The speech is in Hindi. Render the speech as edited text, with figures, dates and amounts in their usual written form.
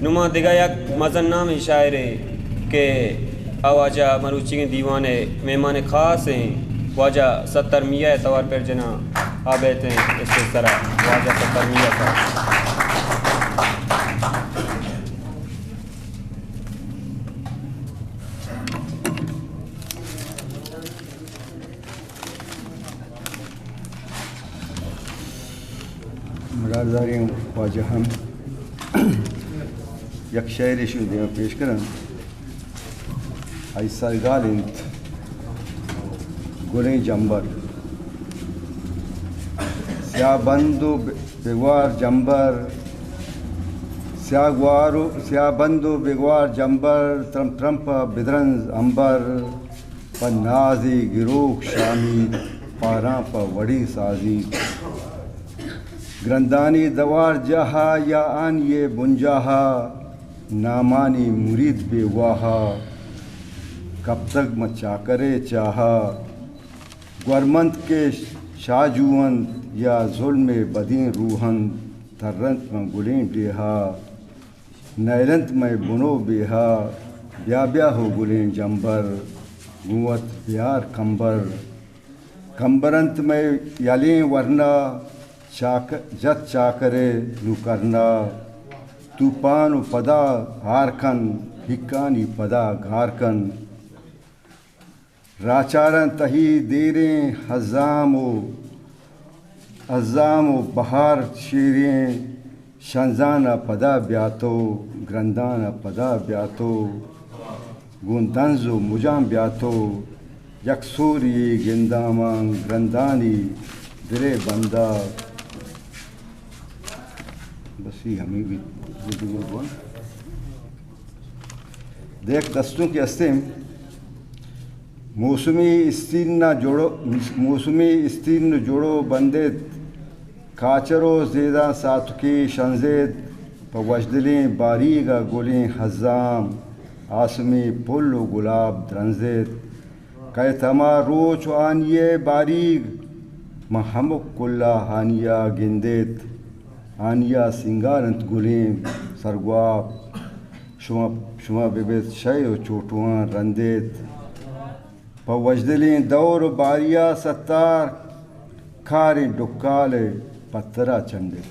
नुमा दिगा यक मज़न नाम शायर के आवाजा मरूची के दीवाने मेहमान ख़ास हैं वाजा 70 मियाँ तवार पर जना आबेते हैं इस तरह वाजा 70 मियाँ का मरारदारी वाजा हम यक शायर शुद्ध पेश करन ऐसा गालिंत गुले जंबर स्याबंदो बेगवार जंबर स्याबंदो बेगवार जंबर ट्रम्प बिदरंज अंबर पर नाजी गिरोक शामी पारा पर वड़ी साजी ग्रंदानी दवार जहा या आन ये बुंजाहा नामानी मुरीद बेवाहा कब तक मचा करे चाहा ग्वरमंत के शाहजुवंत या जुल्म बदीन रूहन थर्रंत में गुलें डेहा नैलंत में बुनो बेहा ब्या ब्या हो गुलें जंबर गुवत प्यार कंबर कंबरंत में यालें वरना जत चाकरे नु करना तूफान पदा हारकन हिक्कानी पदा घारकन राचारन तही देरें हज़ाम बहार शीरें शंजाना पदा ब्यातो ग्रंदाना पदा ब्यातो गुंदंजो मुजाम ब्यातो यकसूरी गिंदामा ग्रंदानी दिले बंदा बस ही हमें भी देख दस्तों के अस्तिम मौसमी स्तीन जोड़ो बंदे काचरो ज़ेदा सातुकी शंजेद पवजदलें बारीगा गुलें हज़ाम आसमी पुल गुलाब द्रंजेद कै तमा रोच आनिये बारीग महमुक कुल्ला हानिया गिंदेत हानिया सिंगारंत गुलें सरगवाब शुमा बेबेत शय चोटुआं रंदेत पवजदलें दौर बारिया सत्तार खारें डुक्काले पत्तरा चंदित